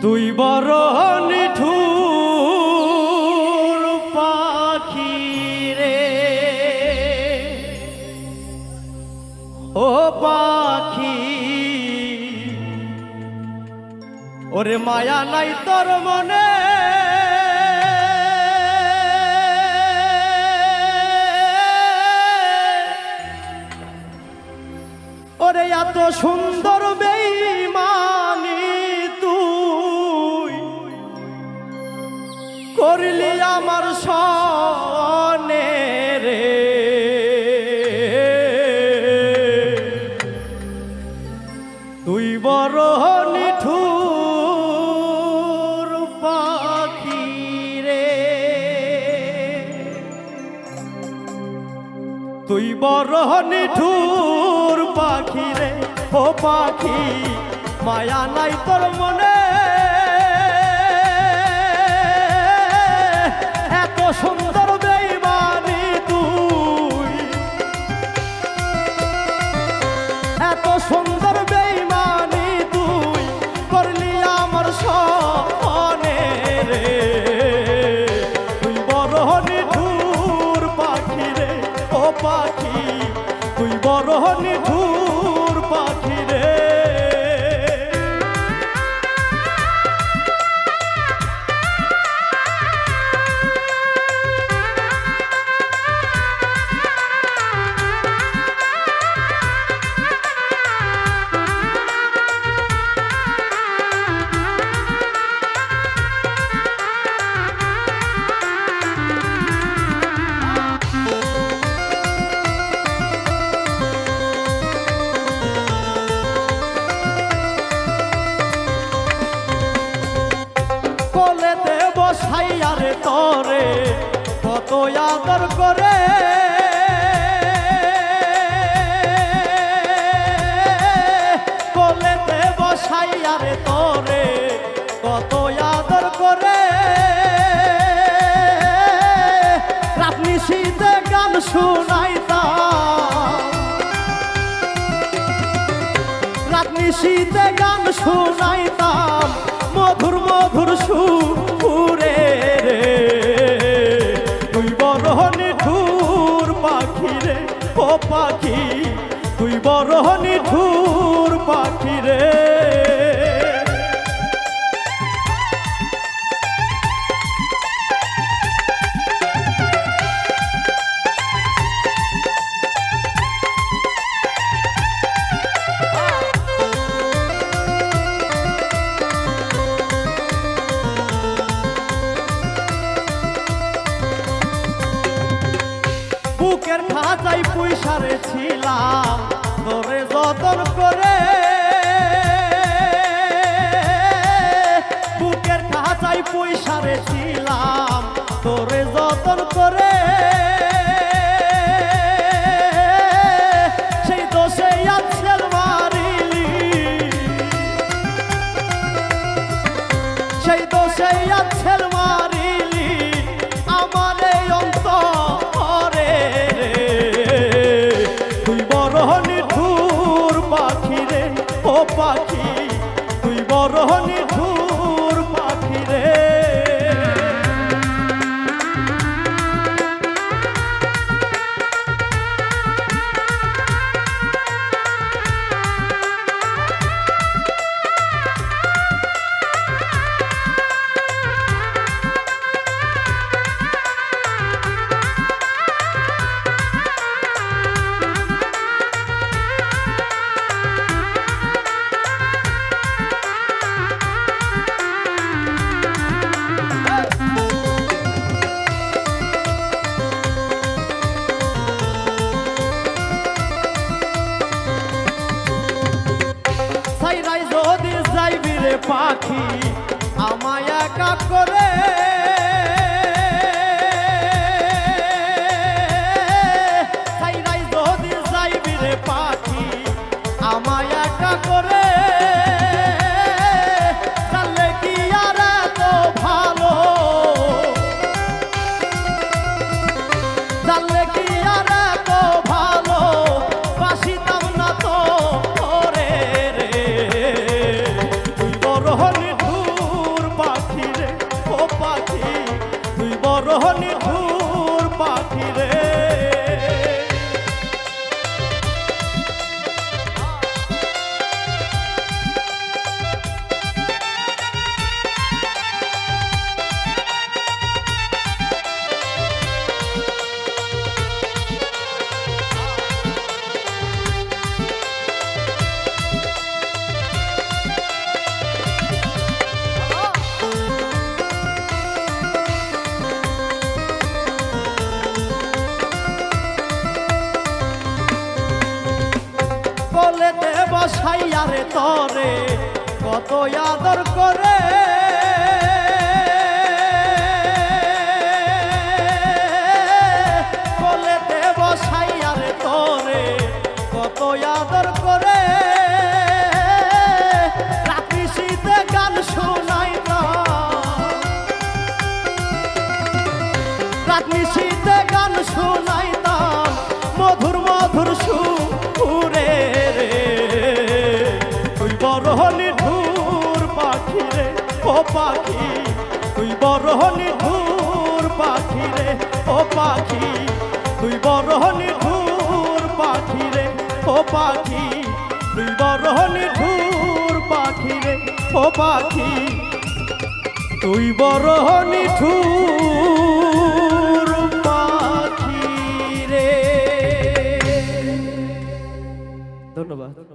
তুই বড় নিঠুর পাখি রে, ও পাখি ওরে মায়া নাই তোর মনে, ওরে এত সুন্দর বেঈমানি তুই করলি আমার সনে রে। তুই বড় নিঠুর পাখি রে, তুই বড় নিঠুর পাখি রে, ও পাখি মায়া নাই তোর মনে, এত সুন্দর বেঈমানি তুই, এত সুন্দর বেঈমানি তুই করলি আমার সনে রে। তুই বড় নিঠুর পাখি রে, ও পাখি তুই বড় নিঠুর পাখি রে। কোলেতে বসাইয়া রে তোরে কত আদর করে, কোলেতে বসাইয়া রে তোরে কত আদর করে, রাত নিশীথে গান শুনাইতাম, রাত নিশীথে গান শুনাইতাম মধুর মধুর সুরে রে। তুই বড় নিঠুর পাখি রে, ও পাখি তুই বড় নিঠুর পাখি রে। বুকের খাঁচাই পুইসারে ছিলাম তোরে যতন করে, বুকের খাঁচাই পুইসারে ছিলাম তোরে যতন করে, সেই দোষে আছল মারিলি, সেই দোষে আছল মারিলি আমার এই অন্তরে রে। তুই বড় নিঠুর পাখি রে, ও পাখি তুই বড় নিঠুর পাখি রে। যদি যাইবি রে পাখি আমায় একা করে, যদি যাইবি রে পাখি আমায় একা করে, জানলে কি আর এত ভালো, জানলে কি আর এত ভালো বাসিতাম না তো রে। তুই বড় নিঠুর বড় নিঠুর পাখি রে। কোলেতে বসাইয়া রে তরে কত আদর করে, কোলেতে বসাইয়া রে তরে কত আদর করে, রাত্রি শীতে গান শোনাইতাম, রাত্রি শীতে গান শোনাইতাম মধুর মধুর সুরে রে। তুই বড় নিঠুর পাখি রে ও পাখি, তুই বড় নিঠুর পাখি রে ও পাখি, তুই বড় নিঠুর পাখি রে ও পাখি, তুই বড় নিঠুর পাখি রে ও পাখি, তুই বড় নিঠুর পাখি রে। ধন্যবাদ।